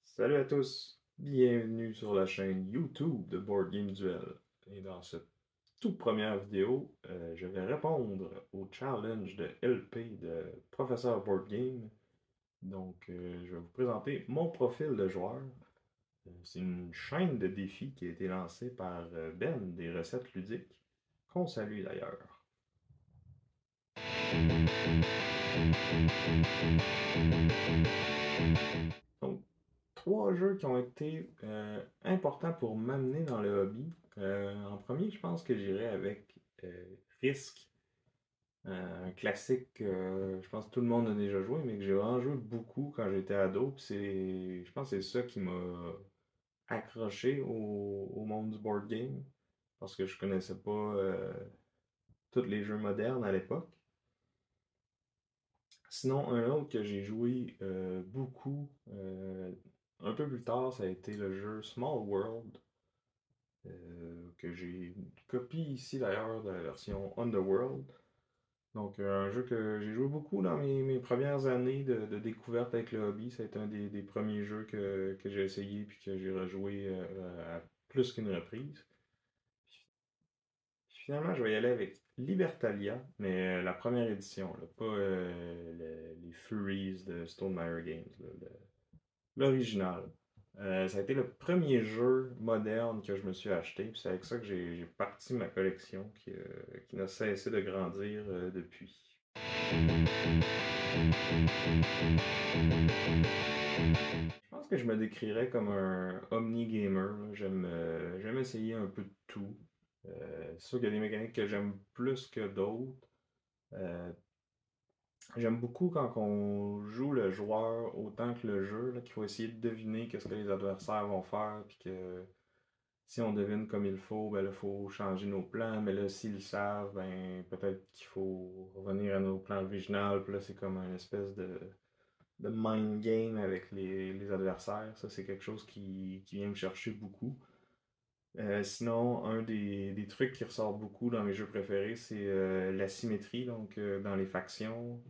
Salut à tous, bienvenue sur la chaîne YouTube de Board Game Duel. Et dans cette toute première vidéo, je vais répondre au challenge de LP de Professeur Board Game. Donc, je vais vous présenter mon profil de joueur. C'est une chaîne de défis qui a été lancée par Ben des recettes ludiques, qu'on salue d'ailleurs. Donc, trois jeux qui ont été importants pour m'amener dans le hobby. En premier, je pense que j'irai avec Risk, un classique je pense que tout le monde a déjà joué, mais que j'ai vraiment joué beaucoup quand j'étais ado. Je pense que c'est ça qui m'a accroché au monde du board game, parce que je connaissais pas tous les jeux modernes à l'époque. Sinon, un autre que j'ai joué beaucoup un peu plus tard, ça a été le jeu Small World, que j'ai copié ici d'ailleurs de la version Underworld. Donc, un jeu que j'ai joué beaucoup dans mes premières années de découverte avec le hobby. Ça a été un des premiers jeux que j'ai essayé puis que j'ai rejoué à plus qu'une reprise. Finalement, je vais y aller avec Libertalia, mais la première édition, là, pas les Furies de Stonemaier Games, là, l'original. Ça a été le premier jeu moderne que je me suis acheté, puis c'est avec ça que j'ai parti ma collection qui n'a cessé de grandir depuis. Je pense que je me décrirais comme un omni-gamer. Là. J'aime essayer un peu de tout. C'est sûr qu'il y a des mécaniques que j'aime plus que d'autres. Euh, J'aime beaucoup quand on joue le joueur autant que le jeu, là, qu'il faut essayer de deviner qu'est-ce que les adversaires vont faire, puis que si on devine comme il faut, ben là, il faut changer nos plans, mais là, s'ils le savent, ben peut-être qu'il faut revenir à nos plans originaux, puis là, c'est comme une espèce de mind game avec les adversaires. Ça, c'est quelque chose qui vient me chercher beaucoup. Sinon, un des trucs qui ressort beaucoup dans mes jeux préférés, c'est la symétrie, donc dans les factions.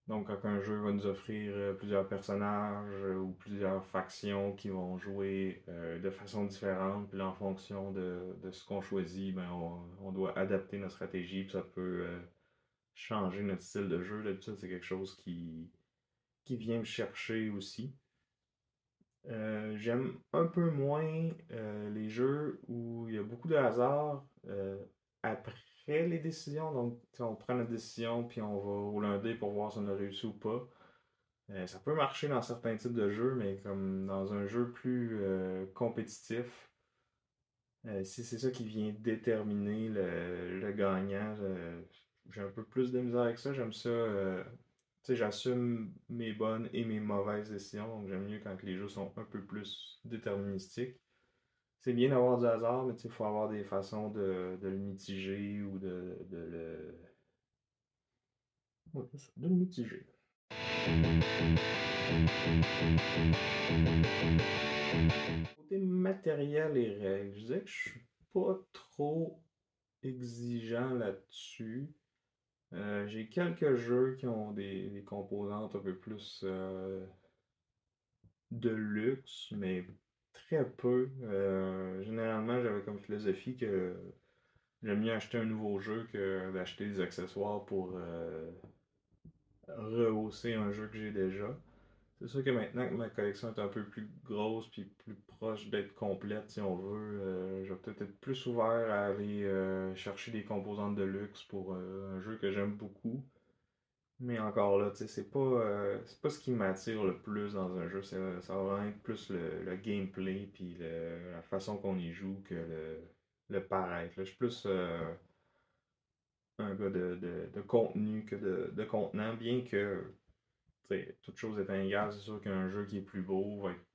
Donc, quand un jeu va nous offrir plusieurs personnages ou plusieurs factions qui vont jouer de façon différente, puis là, en fonction de ce qu'on choisit, ben, on doit adapter notre stratégie, puis ça peut changer notre style de jeu. D'habitude, c'est quelque chose qui vient me chercher aussi. J'aime un peu moins les jeux où il y a beaucoup de hasard après les décisions. Donc, on prend la décision puis on va rouler un dé pour voir si on a réussi ou pas. Ça peut marcher dans certains types de jeux, mais comme dans un jeu plus compétitif, si c'est ça qui vient déterminer le gagnant, j'ai un peu plus de misère avec ça. J'aime ça. Tu sais, j'assume mes bonnes et mes mauvaises décisions, donc j'aime mieux quand les jeux sont un peu plus déterministiques. C'est bien d'avoir du hasard, mais il faut avoir des façons de le mitiger ou de le. Ouais, c'est ça, de le mitiger. Côté matériel et règles, je disais que je suis pas trop exigeant là-dessus. J'ai quelques jeux qui ont des composantes un peu plus de luxe, mais très peu. Généralement, j'avais comme philosophie que j'aime mieux acheter un nouveau jeu que d'acheter des accessoires pour rehausser un jeu que j'ai déjà. C'est sûr que maintenant que ma collection est un peu plus grosse puis plus proche d'être complète, si on veut, je vais peut-être être plus ouvert à aller chercher des composantes de luxe pour un jeu que j'aime beaucoup. Mais encore là, tu sais, c'est pas ce qui m'attire le plus dans un jeu. Ça va vraiment être plus le gameplay puis la façon qu'on y joue que le paraître. Là, je suis plus un gars de contenu que de contenant, bien que, tu sais, toute chose étant égale, c'est sûr qu'un jeu qui est plus beau va être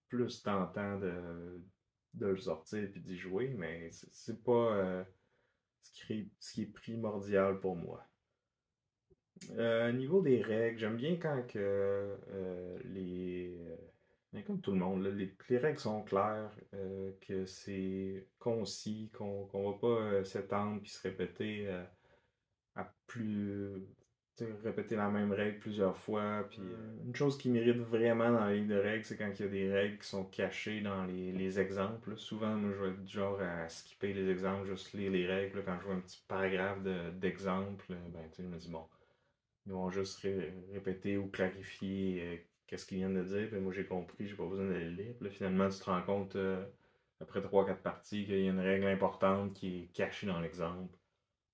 plus tentant de le sortir puis d'y jouer, mais c'est pas ce qui est primordial pour moi. Niveau des règles, j'aime bien quand que ben, comme tout le monde, là, les règles sont claires, que c'est concis, qu'on va pas s'étendre puis se répéter à plus répéter la même règle plusieurs fois. Puis une chose qui mérite vraiment dans les livres de règles, c'est quand il y a des règles qui sont cachées dans les exemples. Là. Souvent, moi, je vais être du genre à skipper les exemples, juste lire les règles. Là, quand je vois un petit paragraphe d'exemple, ben, je me dis, bon, ils vont juste répéter ou clarifier qu'est-ce qu'ils viennent de dire. Puis moi, j'ai compris, j'ai pas besoin de le lire. Puis là, finalement, tu te rends compte, après 3-4 parties, qu'il y a une règle importante qui est cachée dans l'exemple.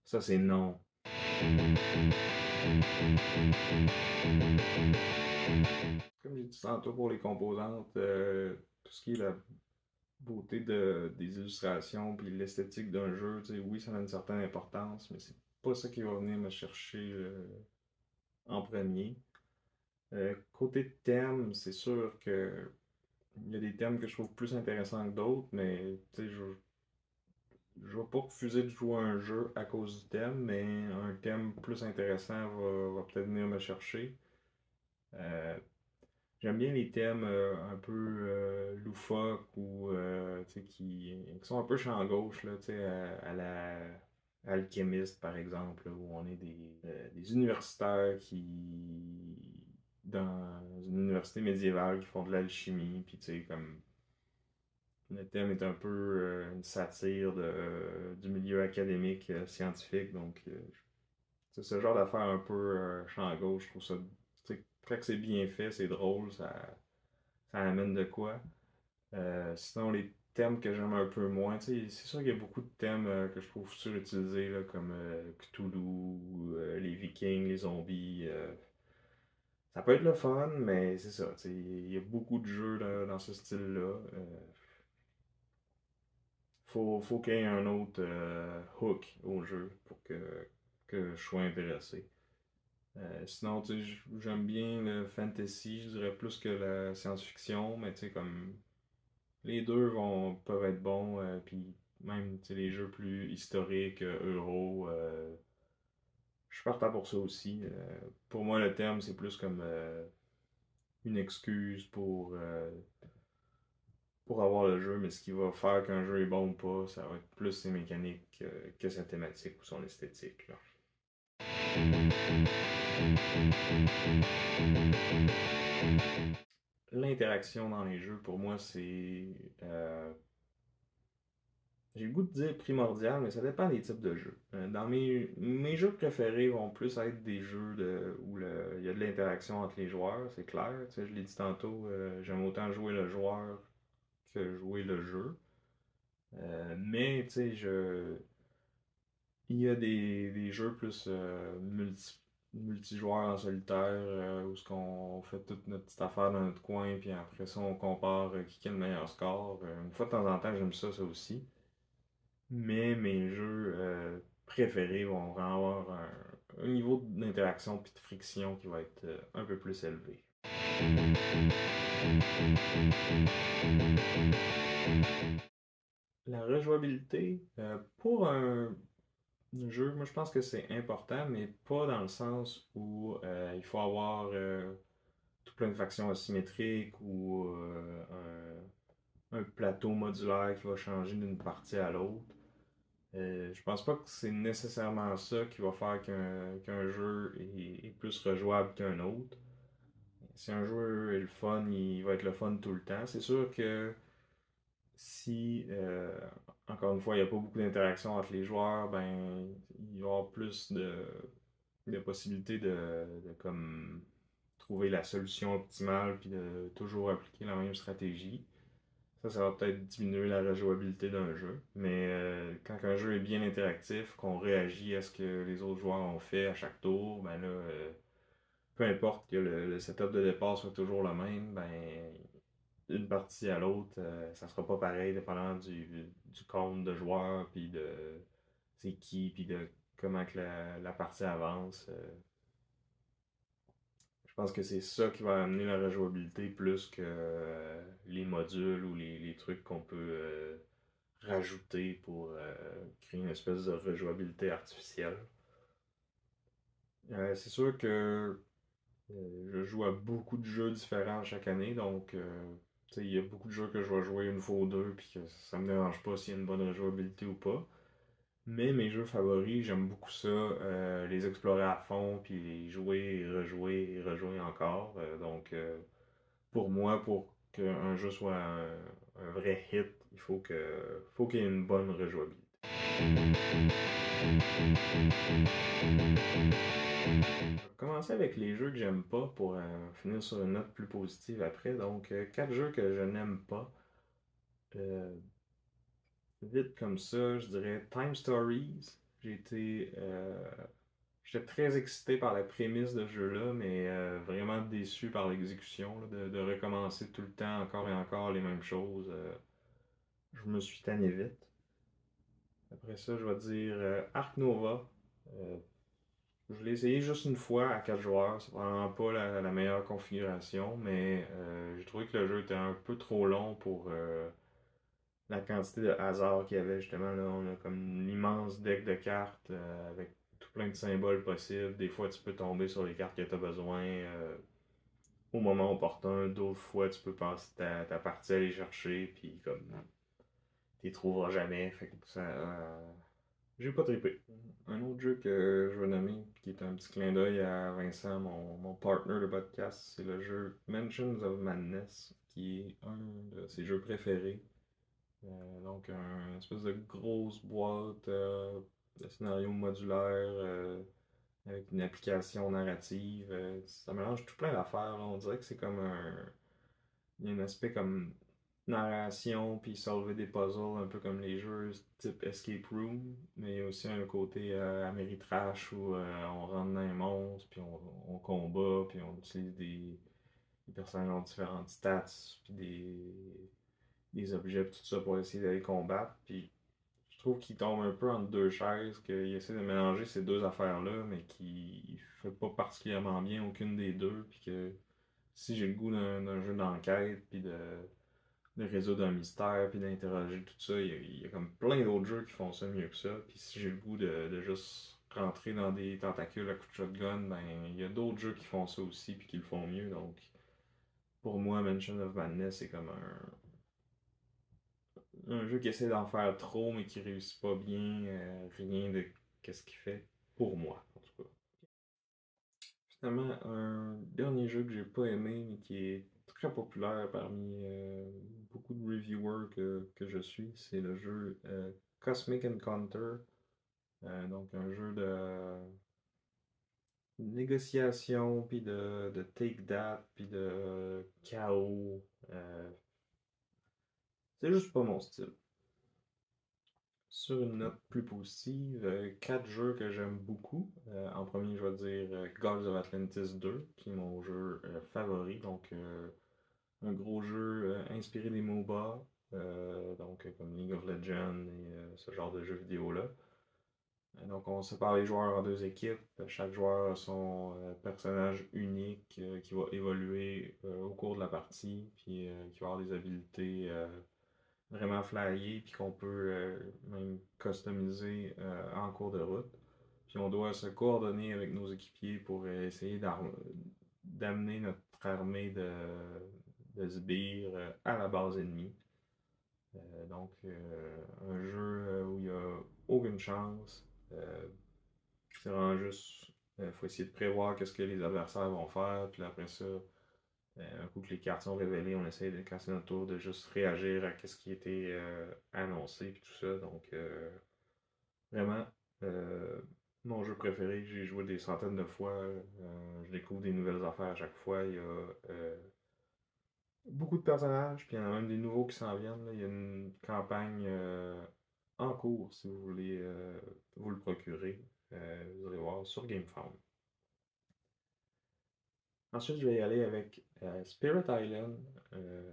Ça, c'est non. Comme j'ai dit tantôt pour les composantes, tout ce qui est la beauté des illustrations puis l'esthétique d'un jeu, oui, ça a une certaine importance, mais c'est pas ça qui va venir me chercher en premier. Côté thème, c'est sûr que il y a des thèmes que je trouve plus intéressants que d'autres, mais je vais pas refuser de jouer un jeu à cause du thème, mais un thème plus intéressant va peut-être venir me chercher. Euh, J'aime bien les thèmes un peu loufoques ou qui sont un peu champ gauche, là, à la alchimiste, par exemple, là, où on est des universitaires dans une université médiévale, qui font de l'alchimie, puis tu sais, comme le thème est un peu une satire du milieu académique scientifique, donc c'est ce genre d'affaires un peu champ gauche, je trouve ça, quand c'est bien fait, c'est drôle, ça amène de quoi. Sinon, les thèmes que j'aime un peu moins, c'est sûr qu'il y a beaucoup de thèmes que je trouve surutilisés, là, comme Cthulhu, les Vikings, les zombies. Ça peut être le fun, mais c'est ça, il y a beaucoup de jeux là, dans ce style-là. Faut qu'il y ait un autre hook au jeu pour que je sois intéressé. Sinon, j'aime bien le fantasy, je dirais plus que la science-fiction, mais tu sais, comme les deux peuvent être bons, puis même les jeux plus historiques, euro, je suis partant pour ça aussi. Pour moi, le thème, c'est plus comme une excuse pour avoir le jeu, mais ce qui va faire qu'un jeu est bon ou pas, ça va être plus ses mécaniques que sa thématique ou son esthétique. Là. L'interaction dans les jeux, pour moi, c'est j'ai le goût de dire primordial, mais ça dépend des types de jeux. Dans mes jeux préférés vont plus être des jeux où il y a de l'interaction entre les joueurs, c'est clair. Tu sais, je l'ai dit tantôt, j'aime autant jouer le joueur que jouer le jeu. Mais tu sais, il y a des jeux plus multijoueurs en solitaire où ce qu'on fait toute notre petite affaire dans notre coin, puis après ça on compare qui a le meilleur score. Une fois de temps en temps, j'aime ça aussi. Mais mes jeux préférés vont vraiment avoir un niveau d'interaction puis de friction qui va être un peu plus élevé. La rejouabilité, pour un jeu, moi je pense que c'est important, mais pas dans le sens où il faut avoir tout plein de factions asymétriques ou un plateau modulaire qui va changer d'une partie à l'autre. Je pense pas que c'est nécessairement ça qui va faire qu'un jeu est plus rejouable qu'un autre. Si un jeu est le fun, il va être le fun tout le temps. C'est sûr que si, encore une fois, il n'y a pas beaucoup d'interaction entre les joueurs, ben, il va y avoir plus de possibilités de comme trouver la solution optimale puis de toujours appliquer la même stratégie. Ça va peut-être diminuer la rejouabilité d'un jeu. Mais quand un jeu est bien interactif, qu'on réagit à ce que les autres joueurs ont fait à chaque tour, ben là, peu importe que le setup de départ soit toujours le même, ben d'une partie à l'autre, ça sera pas pareil dépendant du compte de joueurs, puis de c'est qui, puis de comment que la partie avance. Je pense que c'est ça qui va amener la rejouabilité plus que les modules ou les trucs qu'on peut rajouter pour créer une espèce de rejouabilité artificielle. C'est sûr que je joue à beaucoup de jeux différents chaque année, donc il y a beaucoup de jeux que je vais jouer une fois ou deux, puis que ça me dérange pas s'il y a une bonne rejouabilité ou pas. Mais mes jeux favoris, j'aime beaucoup ça, les explorer à fond, puis les jouer, et rejouer encore. Donc, pour moi, pour qu'un jeu soit un vrai hit, faut qu'il y ait une bonne rejouabilité. Je vais commencer avec les jeux que j'aime pas pour finir sur une note plus positive après. Donc, quatre jeux que je n'aime pas. Euh, Vite comme ça, je dirais Time Stories. J'étais très excité par la prémisse de ce jeu-là, mais vraiment déçu par l'exécution, là, de recommencer tout le temps, encore et encore, les mêmes choses. Je me suis tanné vite. Après ça, je vais dire Ark Nova. Euh, je l'ai essayé juste une fois à 4 joueurs. C'est vraiment pas la meilleure configuration, mais j'ai trouvé que le jeu était un peu trop long pour la quantité de hasard qu'il y avait. Justement, là, on a comme une immense deck de cartes avec tout plein de symboles possibles. Des fois, tu peux tomber sur les cartes que tu as besoin au moment opportun. D'autres fois, tu peux passer ta partie à les chercher, puis comme tu les trouveras jamais. Fait que ça, j'ai pas trippé. Un autre jeu que je veux nommer, qui est un petit clin d'œil à Vincent, mon partner de podcast, c'est le jeu Mansions of Madness, qui est un de ses jeux préférés. Donc, une espèce de grosse boîte de scénario modulaire avec une application narrative. Ça mélange tout plein d'affaires. On dirait que c'est comme un. Il y a un aspect comme narration, puis solver des puzzles, un peu comme les jeux type Escape Room, mais il y a aussi un côté Ameritrash où on rentre dans les monstres, puis on combat, puis on utilise des personnages ont différentes stats, puis des objets, puis tout ça pour essayer d'aller combattre. Puis je trouve qu'il tombe un peu entre deux chaises, qu'il essaie de mélanger ces deux affaires-là, mais qu'il fait pas particulièrement bien aucune des deux, puis que si j'ai le goût d'un jeu d'enquête, puis de résoudre un mystère, puis d'interroger tout ça. Il y a comme plein d'autres jeux qui font ça mieux que ça. Puis si j'ai le goût de juste rentrer dans des tentacules à coups de shotgun, ben il y a d'autres jeux qui font ça aussi, puis qui le font mieux. Donc pour moi, Mansion of Madness, c'est comme un jeu qui essaie d'en faire trop, mais qui réussit pas bien. Rien de qu'est-ce qu'il fait pour moi, en tout cas. Finalement, un dernier jeu que j'ai pas aimé, mais qui est très populaire parmi beaucoup de reviewers que je suis, c'est le jeu Cosmic Encounter. Donc un jeu de négociation, puis de take that, puis de chaos. C'est juste pas mon style. Sur une note plus positive, quatre jeux que j'aime beaucoup. En premier, je vais dire Gods of Atlantis 2, qui est mon jeu favori. Donc, un gros jeu inspiré des MOBA, donc comme League of Legends et ce genre de jeux vidéo-là. Donc on sépare les joueurs en deux équipes. Chaque joueur a son personnage unique qui va évoluer au cours de la partie, puis qui va avoir des habilités vraiment flyées, puis qu'on peut même customiser en cours de route. Puis on doit se coordonner avec nos équipiers pour essayer d'amener notre armée de sbires à la base ennemie. Donc, un jeu où il n'y a aucune chance. C'est vraiment juste, faut essayer de prévoir qu'est-ce que les adversaires vont faire, puis après ça, un coup que les cartes sont révélées, on essaie de casser notre tour, de juste réagir à ce qui était annoncé, puis tout ça. Donc, vraiment, euh, mon jeu préféré, j'ai joué des centaines de fois. Je découvre des nouvelles affaires à chaque fois. Il y a beaucoup de personnages, puis il y en a même des nouveaux qui s'en viennent. Là. Il y a une campagne en cours, si vous voulez vous le procurer. Vous allez voir sur GameFound. Ensuite, je vais y aller avec Spirit Island,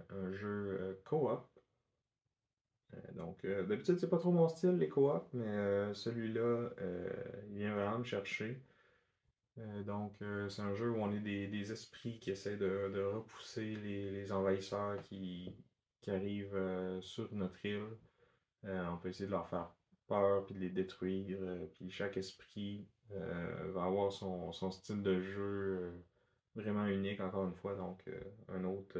un jeu co-op. Donc, d'habitude, c'est pas trop mon style, les co-op, mais celui-là, il vient vraiment me chercher. Donc, c'est un jeu où on est des esprits qui essaient de repousser les envahisseurs qui arrivent sur notre île. On peut essayer de leur faire peur puis de les détruire. Puis chaque esprit va avoir son style de jeu vraiment unique, encore une fois. Donc, un autre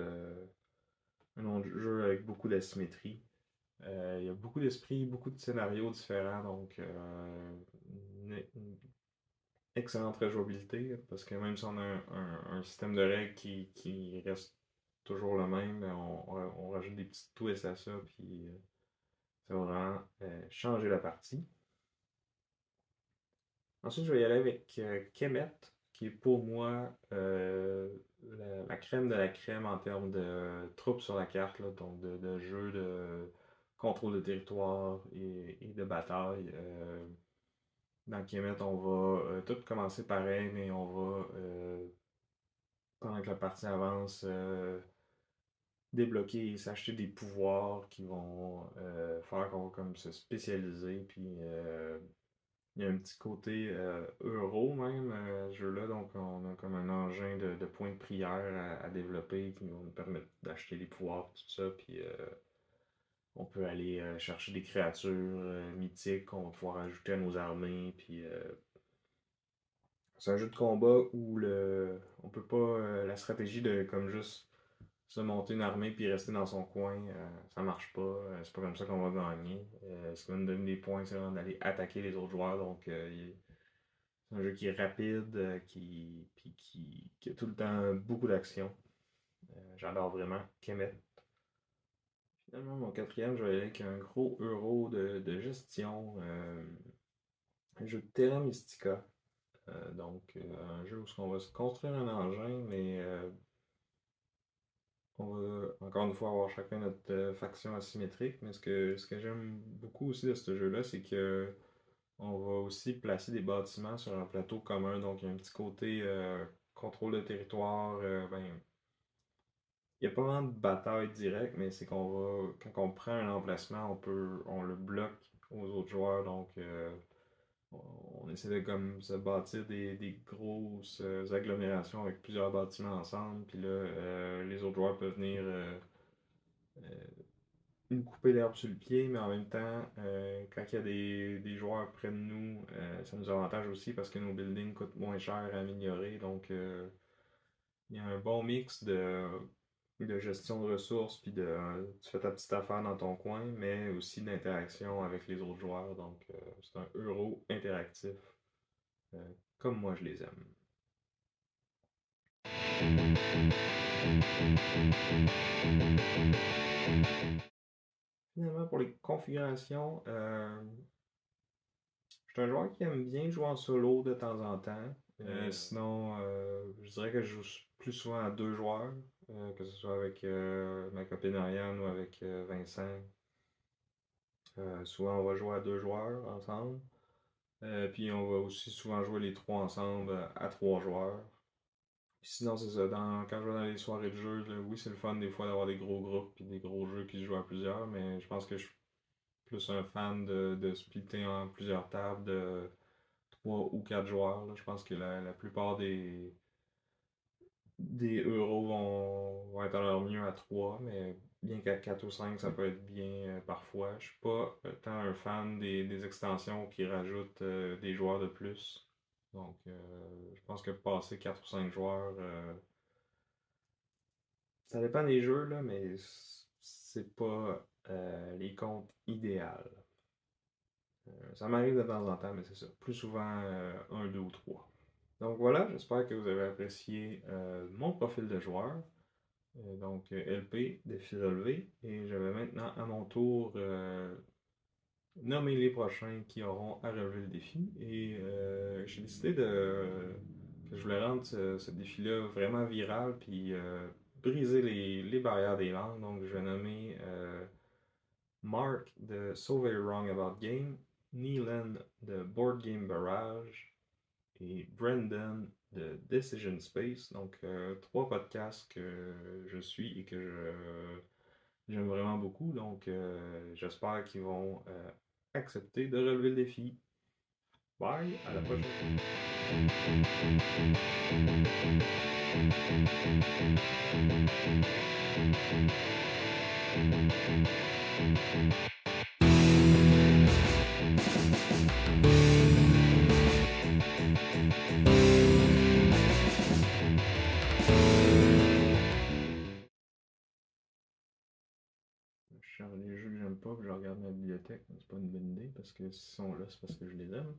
jeu avec beaucoup d'asymétrie. Il y a beaucoup d'esprit, beaucoup de scénarios différents, donc une excellente rejouabilité, parce que même si on a un système de règles qui reste toujours le même, ben, on rajoute des petits twists à ça, puis ça va vraiment changer la partie. Ensuite, je vais y aller avec Kemet, qui est pour moi la crème de la crème en termes de troupes sur la carte, là, donc de jeu de contrôle de territoire et de bataille. Dans Kemet, on va tout commencer pareil, mais on va, pendant que la partie avance, débloquer et s'acheter des pouvoirs qui vont faire qu'on va comme se spécialiser, puis il y a un petit côté euro même ce jeu-là, donc on a comme un engin de points de prière à développer qui vont nous permettre d'acheter des pouvoirs, tout ça, puis on peut aller chercher des créatures mythiques qu'on va pouvoir ajouter à nos armées, puis c'est un jeu de combat où on peut pas, la stratégie de comme juste se monter une armée puis rester dans son coin, ça marche pas. C'est pas comme ça qu'on va gagner. Ce qui va nous donner des points, c'est vraiment d'aller attaquer les autres joueurs. Donc, c'est un jeu qui est rapide, qui a tout le temps beaucoup d'action. J'adore vraiment Kemet. Finalement, mon quatrième, je vais aller avec un gros euro de gestion. Un jeu de Terra Mystica. Donc, un jeu où on va se construire un engin, mais on va encore une fois avoir chacun notre faction asymétrique. Mais ce que j'aime beaucoup aussi de ce jeu-là, c'est que on va aussi placer des bâtiments sur un plateau commun. Donc, il y a un petit côté contrôle de territoire. Ben, il n'y a pas vraiment de bataille directe, mais c'est qu'on va, quand on prend un emplacement, on le bloque aux autres joueurs. Donc, on essaie de comme se bâtir des grosses agglomérations avec plusieurs bâtiments ensemble. Puis là, les autres joueurs peuvent venir nous couper l'herbe sur le pied, mais en même temps, quand il y a des joueurs près de nous, ça nous avantage aussi parce que nos buildings coûtent moins cher à améliorer. Donc, il y a un bon mix de gestion de ressources, puis tu fais ta petite affaire dans ton coin, mais aussi d'interaction avec les autres joueurs. Donc, c'est un euro interactif, comme moi je les aime. Finalement, pour les configurations, je suis un joueur qui aime bien jouer en solo de temps en temps. Sinon, je dirais que je joue plus souvent à deux joueurs, que ce soit avec ma copine Ariane ou avec Vincent. Souvent, on va jouer à deux joueurs ensemble. Puis on va aussi souvent jouer les trois ensemble à trois joueurs. Sinon, c'est ça. Quand je vais dans les soirées de jeu, là, oui, c'est le fun des fois d'avoir des gros groupes et des gros jeux qui se jouent à plusieurs, mais je pense que je suis plus un fan de splitter en plusieurs tables de 3 ou 4 joueurs. Là. Je pense que la plupart des euros vont être à leur mieux à 3, mais bien qu'à 4 ou 5, ça peut être bien parfois. Je suis pas tant un fan des extensions qui rajoutent des joueurs de plus. Donc, je pense que passer 4 ou 5 joueurs, ça dépend des jeux, là, mais c'est pas les comptes idéales. Ça m'arrive de temps en temps, mais c'est ça. Plus souvent, 1, 2 ou 3. Donc voilà, j'espère que vous avez apprécié mon profil de joueur. Donc LP, défi relevé. Et je vais maintenant à mon tour nommer les prochains qui auront à relever le défi. Et j'ai décidé que je voulais rendre ce défi-là vraiment viral, puis briser les barrières des langues. Donc je vais nommer Mark de So Very Wrong About Game, Neelan de Board Game Barrage et Brendan de Decision Space. Donc, trois podcasts que je suis et que j'aime vraiment beaucoup. Donc, j'espère qu'ils vont accepter de relever le défi. Bye, à la prochaine. Je cherche des jeux que j'aime pas, que je bibliothèque, c'est pas une bonne idée parce que s'ils sont là, c'est parce que je les aime.